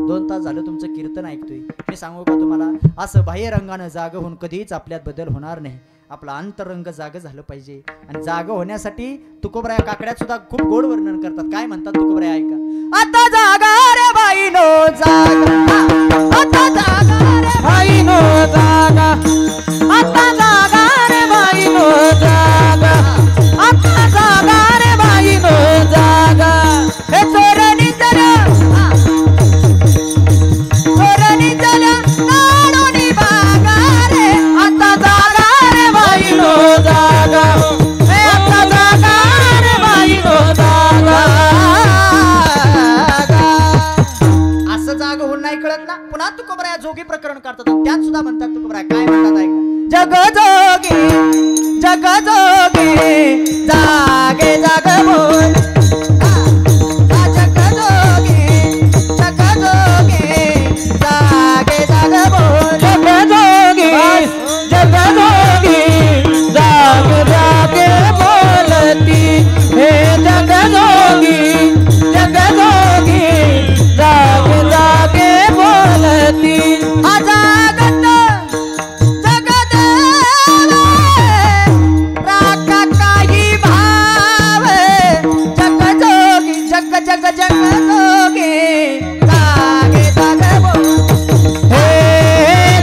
2 तास झालं तुमचं कीर्तन ऐकतोय. मी सांगू का तुम्हाला, असं बाह्य रंगानं जाग होऊन कधीच आपल्यात बदल होणार नाही. आपला अंतरंग जाग झालं पाहिजे. आणि जाग होण्यासाठी तुकोबराया काकड्यात सुद्धा खूप गोड वर्णन करतात. काय म्हणतात तुकोबराया ऐका. आता जागा रे बाईनो जागा, आता जागा रे बाईनो जागा, आता जागा रे बाईनो जागा, आता जागा रे बाईनो जागा. हे चोरणी चला, चोरणी चला नाडोनी बागा रे. आता जागा रे बाईनो जागा, हे आता जागा रे बाईनो जागा. असं जाग होऊन नाही कळत ना. पुन्हा तुकोबराया जोगी प्रकरण करतात. त्यात सुद्धा म्हणतात तुकोबराया काय म्हणतात ऐका. जग जोगी, जग जोगी जागे जाग बोल, जग जोगी, जग जोगी जागे जाग बोल, जग जोगी, जग जोगी जागे जागे बोलती. हे जग जोगी, जग जोगी जागे जागे बोलती. अजागत जगत राका काही भाव, जग जोगी, जग जग जग जोगी जागे जागे बोल. हे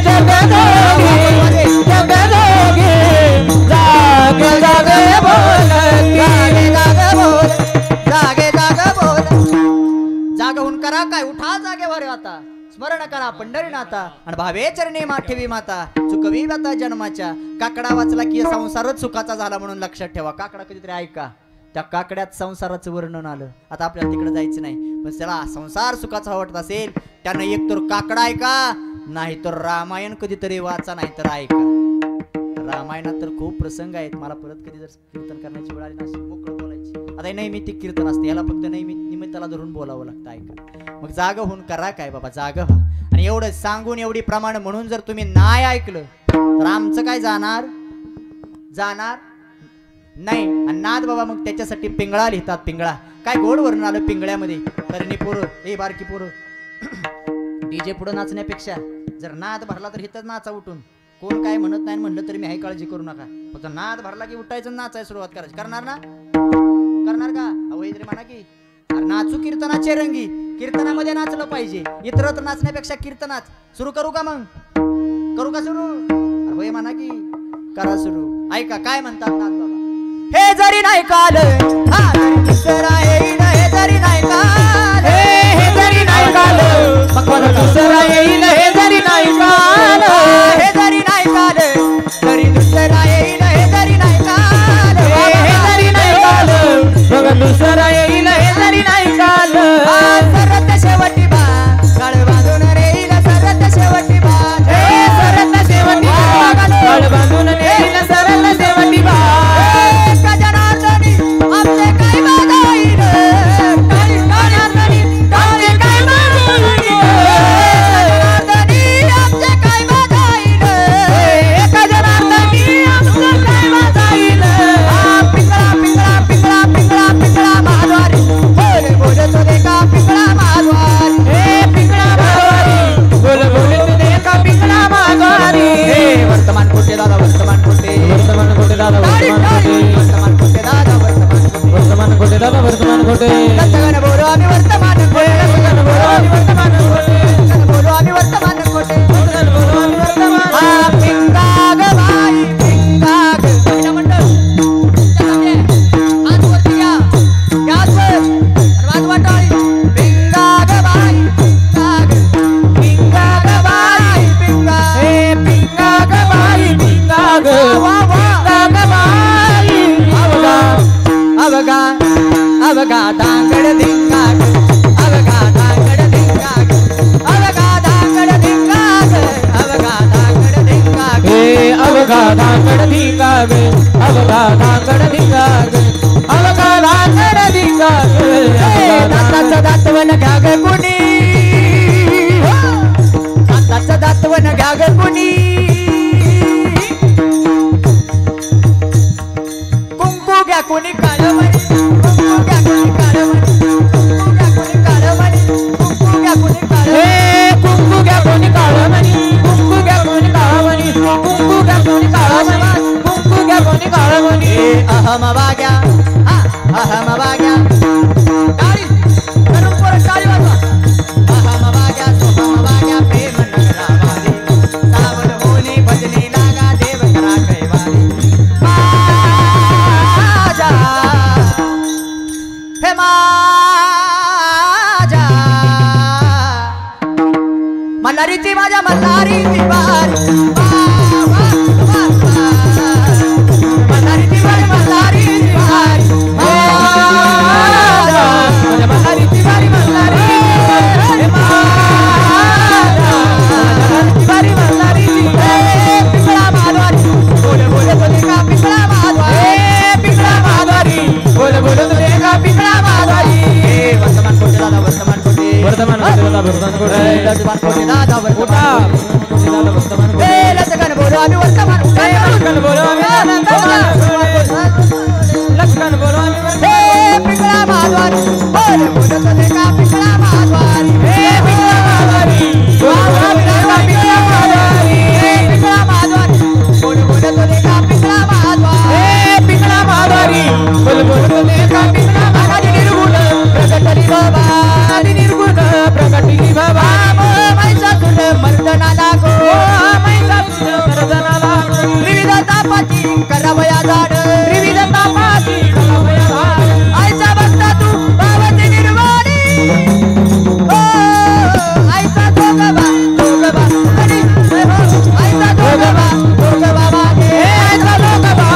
जग जोगी, जग जोगी जागे जागे बोलती. जागे जागे बोल, जागे जागे बोल. जाग होऊन करा काय, उठा जागेवर आता. स्मरण करा पंढरीनाथा आणि भावे चरणी माठेवी माता. चुकवी आता जन्माच्या. काकडा वाचला की संसारच सुखाचा झाला म्हणून लक्षात ठेवा. काकडा कधीतरी ऐका, त्या काकड्यात संसाराचं वर्णन आलं. आता आपल्याला तिकडे जायचं नाही, पण त्याला संसार सुखाचा वाटत असेल त्यानं एक तर काकडा ऐका, नाही तर रामायण कधीतरी वाचा, नाही तर ऐका. रामायणात तर खूप प्रसंग आहेत. मला परत कधी जर कीर्तन करण्याची वेळ आली ना, मोकळं बोलायची. आता नैमित्तिक कीर्तन असते, याला फक्त निमित्ताला धरून बोलावं लागतं. ऐका, मग जाग होऊन करा काय बाबा, जाग व्हा. आणि एवढं सांगून एवढी प्रमाण म्हणून जर तुम्ही नाही ऐकलं तर आमचं काय जाणार, जाणार नाही. आणि नाद बाबा मग त्याच्यासाठी पिंगळा लिहितात. पिंगळा काय गोड वर्णन आलं पिंगळ्यामध्ये. तरणी पोरं, ए बारकी पोरं, डीजे पुढं नाचण्यापेक्षा जर नाद भरला तर हिथंच नाचा उठून. कोण काय म्हणत नाही म्हणलं तरी मी हाय काळजी करू नका. फक्त नाद भरला की उठायचं, नाचायला सुरुवात करायची. करणार ना, करणार का अवैद्य म्हणा की नाचू कीर्तनाचे रंगी. कीर्तनामध्ये नाचलं पाहिजे, इतरत्र नाचण्यापेक्षा कीर्तनात. सुरू करू का मग, करू का सुरू. होय म्हणा की करा सुरू. ऐका काय म्हणतात नाथ बाबा. हे जरी नाही काल, हा जरी दुसरा येईल, हे जरी नाही काल, हे जरी नाही काल, मग दुसरा येईल, हे जरी नाही काल, हे जरी नाही काल, जरी दुसरा येईल, हे जरी नाही काल, हे जरी नाही काल, मग दुसरा येईल, हे जरी नाही काल. सरत शेवटी बा काळ बांधून रेईल, सरत शेवटी बा, हे सरत शेवटी बा काळ बांधून रेईल, सरत शेवटी बा. जनार्दनी आमचे काय बाजाईल, काय जनार्दनी आमचे काय बाजाईल, जनार्दनी आमचे काय बाजाईल, एका जनार्दनी आमचे काय बाजाईल. पिंगळा पिंगळा पिंगळा पिंगळा पिंगळा महाद्वारी, बोल बोल तो देखा पिंगळा महाद्वारी, हे पिंगळा महाद्वारी, बोल बोल तो देखा पिंगळा महाद्वारी. हे वर्तमान कोटे दादा, वर्तमान कोटे, वर्तमान कोटे दादा, वर्तमान कोटे, वर्तमान कोटे दादा, वर्तमान कोटे दादा, वर्तमान कोटे. सगळं बोलो आम्ही वर्तमान कोटे, सगळं बोलो आम्ही वर्तमान कोटे, सगळं बोलो आम्ही वर्तमान कोटे, सगळं बोलो आम्ही वर्तमान. हा पिंगाग बाई पिंगाग महिला मंडळ हात वरती घ्या, गॅसवर आणि वाजवाटाळी. पिंगाग बाई पिंगाग, पिंगाग बाई पिंगाग, हे पिंगाग बाई पिंगाग, पिंगाग बाई. अवगा अवगा दांगड धिंगाग, अवगा दांगड धिंगाग, अवगा दांगड धिंगाग, अवगा दांगड धिंगाग, हे अवगा दांगड धिंगाग, अवगा दांगड धिंगाग, अवगा दांगड धिंगाग. दाताचं दातवन घ्या ग कुणी, दाताचं दातवन घ्या ग कुणी, कुंकू घ्या कोणी काळवणी, कुंकू घ्या कोणी काळवणी, कुंकू घ्या कोणी काळवणी, कुंकू घ्या कोणी काळवणी. माझ्या मल्हारी तिवारी मल्हारी तिवारी मल्हारी तिवारी माझ्या मल्हारी तिवारी मल्हारी तिवारी मल्हारी पिंगळा माधवारी बोले बोले तो देखा पिंगळा माधवारी पिंगळा माधवारी बोले बोले तो देखा पिंगळा माधवारी वर्तमान कोटे दादा वर्तमान कोटे वर्तमान कोटे दादा वर्तमान कोटे लचकन बोलो आम्ही वर्तमान लचकन बोलो आम्ही लचकन बोलो आम्ही पिंगळा माधवारी बोले बोले तो देखा पिंगळा माधवारी पिंगळा माधवारी पिंगळा माधवारी पिंगळा माधवारी बोले बोले तो देखा पिंगळा माधवारी पिंगळा माधवारी बोले बोले तो देखा पिंगळा माधवारी निर्गुण प्रगटली बाबा निर्गुण प्रगटली बाबा मैसासुर मर्दनाला गो मैसासुर मर्दनाला विविधता पाठी करावया झाड विविधता पाठी करावया झाड आईचा भक्त तू भावाची निर्वाणी आईचा जोगबा आणि आईचा जोगबा मागे आईचा जोगबा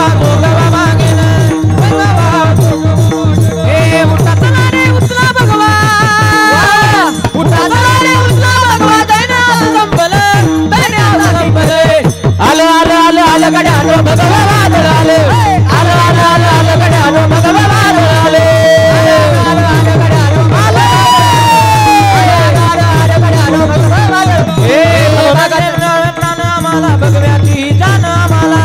मागे हे उठा चला रे उचला भगवा उठा चला रे उचला भगवा दैन्याला संपल दैन्याला संपल आलो आलो आलो आलो गड्या आलो भगवा वादळ आले आलो आलो आलो आलो गड्या आलो भगवा वादळ आले आलो आलो गड्या आलो आलो आलो आलो गड्या आलो भगवा वादळ हे भगवा प्राण आम्हाला भगव्याची जान आम्हाला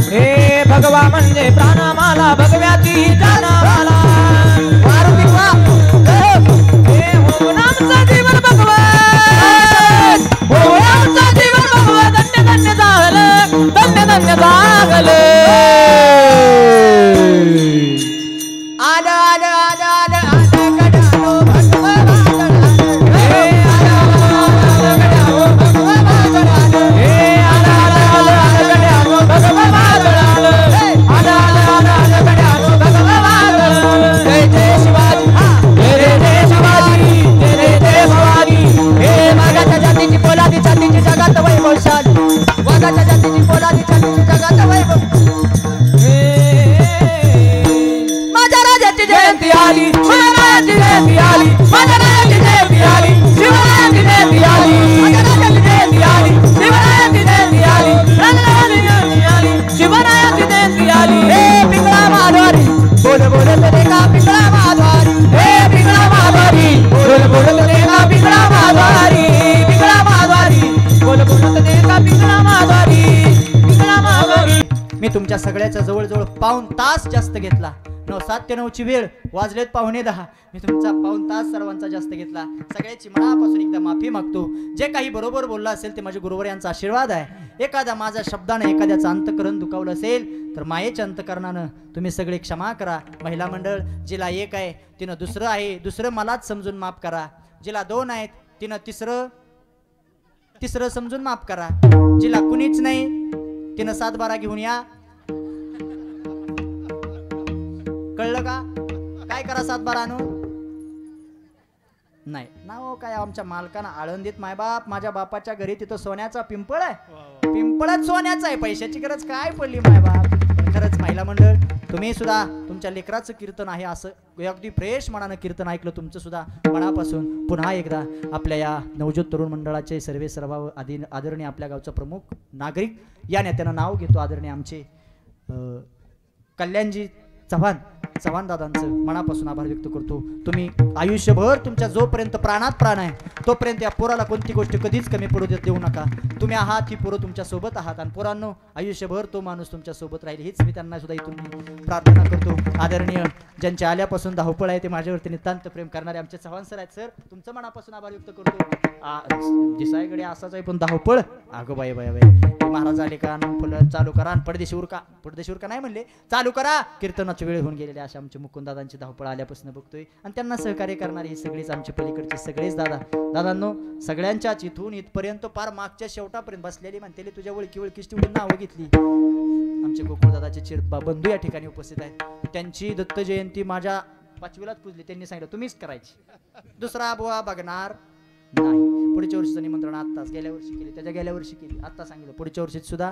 हे भगवा म्हणजे प्राण आम्हाला भगव्याची जान आम्हाला वारू किंवा हे हो नामचा जीवन भगवा हो नामचा जीवन भगवा धन्य धन्य झालं धन्य धन्य झालं आलं आलं आलं आलं आलं गड्यानो भगवा वादळ हे आलं आलं गड्यानो भगवा वादळ हे आलं आलं आलं गड्यानो भगवा वादळ आलं आलं आलं गड्यानो भगवा वादळ जय जय शिवाजी जय जय शिवाजी जय जय शिवाजी हे वाघाच्या जातीची पोलादी छातीची जगात वैभवशाली वाघाच्या जातीची पोलादी छातीची जगात वैभव माझ्या राजाची जयंती आली शिवरायाची जयंती आली माझ्या राजाची जयंती आली शिवरायाची जयंती आली माझ्या राजाची जयंती आली शिवरायाची जयंती आली राजाची जयंती आली शिवरायाची जयंती आली हे पिंगळा माधवारी बोल बोल तो देखा पिंगळा माधवारी हे पिंगळा माधवारी बोल बोल तो देखा पिंगळा माधवारी पिंगळा माधवारी बोल बोल तो देखा पिंगळा माधवारी पिंगळा माधवारी मी तुमच्या सगळ्याच्या जवळजवळ पाऊण तास जास्त घेतला 9:07 ते 9ची वेळ वाजलेत 9:15 मी तुमचा पाऊण तास सर्वांचा जास्त घेतला सगळ्याची मनापासून एकदा माफी मागतो जे काही बरोबर बोलला असेल ते माझे गुरुवर यांचा आशीर्वाद आहे एखादा माझ्या शब्दाने एखाद्याचं अंतकरण दुखावलं असेल तर मायेच्या अंतकरणानं तुम्ही सगळे क्षमा करा महिला मंडळ जिला एक आहे तिनं दुसरं आहे दुसरं मलाच समजून माफ करा जिला 2 आहेत तिनं तिसरं समजून माफ करा जिला कुणीच नाही तिनं 7-12 घेऊन या कळलं का काय करा 7-12 आणू नाही नाव काय आमच्या मालकानं आळंदीत मायबाप माझ्या बापाच्या घरी तिथं सोन्याचा पिंपळ आहे पिंपळच सोन्याचा आहे पैशाची गरज काय पडली मायबाप खरंच महिला मंडळ तुम्ही सुद्धा तुमच्या लेकराचं कीर्तन आहे असं अगदी फ्रेश मनानं कीर्तन ऐकलं तुमचं सुद्धा मनापासून पुन्हा एकदा आपल्या या नवज्योत तरुण मंडळाचे सर्वे सर्व आदरणीय आपल्या गावचा प्रमुख नागरिक या नेत्यानं नाव घेतो आदरणीय आमचे कल्याणजी चव्हाण दादांचं मनापासून आभार व्यक्त करतो तुम्ही आयुष्यभर तुमच्या जोपर्यंत प्राणात प्राण आहे तोपर्यंत या पोराला कोणती गोष्ट कधीच कमी पडू देऊ नका तुम्ही आहात ही पोरं तुमच्या सोबत आहात आणि पोरांनो आयुष्यभर तो माणूस तुमच्या सोबत राहील हीच मी त्यांना सुद्धा इथून प्रार्थना करतो आदरणीय ज्यांच्या आल्यापासून धावपळ आहे ते माझ्यावरती नितांत प्रेम करणारे आमचे चव्हाण सर आहेत सर तुमचं मनापासून आभार व्यक्त करतो दिसायकडे असाच आहे पण धावपळ अगं बाई बाई बाई महाराज आले का फुलं चालू करा आणि पडदेशीवर का नाही म्हणले चालू करा कीर्तनाची वेळ होऊन गेलेली अशा आमचे मुकुंददादांची धावपळ आल्यापासून बघतोय आणि त्यांना सहकार्य करणारे हे सगळेच आमचे पलीकडचे सगळेच दादांनो सगळ्यांच्याच इथून इथपर्यंत पार मागच्या शेवटापर्यंत बसलेली म्हणतेली तुझ्या ओळखी ओळखीची नावं घेतली आमचे गोकुळदादाचे चिरबा बंधू या ठिकाणी उपस्थित आहेत त्यांची दत्त जयंती माझ्या 5वीलाच पुजली त्यांनी सांगितलं तुम्हीच करायची दुसरा बुवा बघणार नाही. पुढच्या वर्षीचं निमंत्रण आत्ताच, गेल्या वर्षी केली, त्याच्या गेल्या वर्षी केली, आत्ता सांगितलं, पुढच्या वर्षीत सुद्धा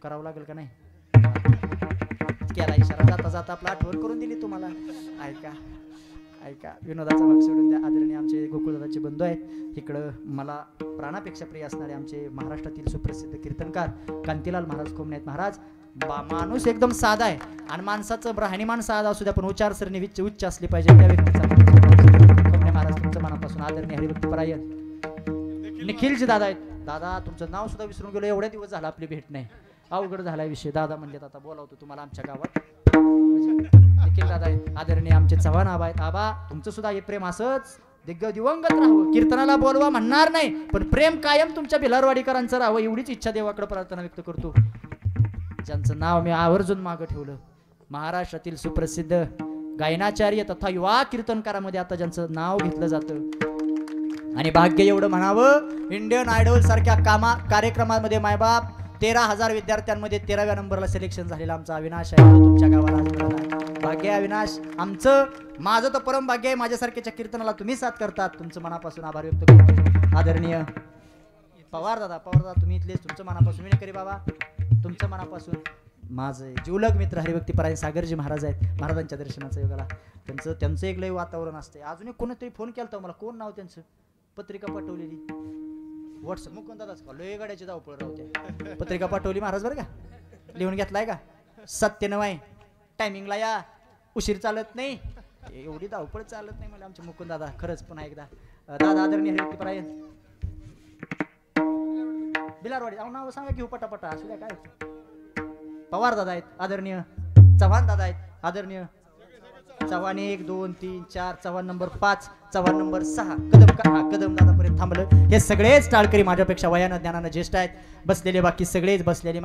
करावं लागेल का नाही? केला इशारा, जाता जाता आपला आठवण करून दिली तुम्हाला. ऐका ऐका, विनोदाचा भाग सोडून द्या. आदरणीय आमचे गोकुळदादाचे बंधू आहेत इकडं, मला प्राणापेक्षा प्रिय असणारे आमचे महाराष्ट्रातील सुप्रसिद्ध कीर्तनकार कांतीलाल महाराज खोमणे महाराज. माणूस एकदम साधा आहे आणि माणसाचं राहणीमान साधा असू द्या, पण उच्चारसरणी उच्च असली पाहिजे त्या व्यक्तीचा. खोमणे महाराज तुमचं मनापासून आदरणीय हरिभक्तपरायण निखिलजी दादा आहेत. दादा तुमचं नाव सुद्धा विसरून गेलो, एवढ्या दिवस झाला आपली भेट नाही, अवघड झाला विषय. दादा म्हणलेत आता बोलावतो तुम्हाला आमच्या गावात. निखिल दादा आहेत. आदरणीय आमचे चव्हाण आबा आहेत. आबा तुमचं सुद्धा हे प्रेम असंच दिग्गदिवंगत राहावं. कीर्तनाला बोलवा म्हणणार नाही, पण प्रेम कायम तुमच्या भिलारवाडीकरांचं राहावं एवढीच इच्छा देवाकडे प्रार्थना व्यक्त करतो. ज्यांचं नाव मी आवर्जून मागं ठेवलं, महाराष्ट्रातील सुप्रसिद्ध गायनाचार्य तथा युवा कीर्तनकारामध्ये आता ज्यांचं नाव घेतलं जातं आणि भाग्य एवढं म्हणावं, इंडियन आयडॉल सारख्या कार्यक्रमामध्ये मायबाप 13,000 विद्यार्थ्यांमध्ये 13व्या नंबरला सिलेक्शन झालेला आमचा अविनाश आहे. तुमच्या गावाला भाग्य आहे अविनाश आमचं. माझं तर परम भाग्य आहे, माझ्यासारख्याच्या कीर्तनाला तुम्ही साथ करतात. तुमचं मनापासून आभार व्यक्त करतो. आदरणीय पवार दादा तुम्ही इथलेच, तुमचं मनापासून मी करी बाबा, तुमचं मनापासून. माझे जीवलग मित्र हरिभक्तपरायण सागरजी महाराज आहेत. महाराजांच्या दर्शनाचा योगाला त्यांचं एक लय वातावरण असते. अजून एक कोणतरी फोन केला मला, कोण नाव त्यांचं, पत्रिका पाठवलेली व्हॉट्सअप मुकुंद दादाच का, लय गाड्याची धावपळ राहते. पत्रिका पाठवली महाराज बरं का, लिहून घेतलाय का, 97 आहे, टायमिंगला या, उशीर चालत नाही, एवढी धावपळ चालत नाही मला आमचे मुकुंद दादा. खरंच पुन्हा एकदा दादा आदरणीय हरिभक्तपरायण बिलारवाडी नाव सांगा घेऊ पटापटा असू द्या काय. पवार दादा आहेत आदरणीय, चव्हाण दादा आहेत आदरणीय, चव्हाण 1 2 3 4, चव्हाण नंबर 5, चव्हाण नंबर 6, कदम दादापर्यंत थांबलं. हे सगळेच टाळकरी माझ्यापेक्षा वयानं ज्ञानानं ज्येष्ठ आहेत. बसलेले बाकी सगळेच बसलेले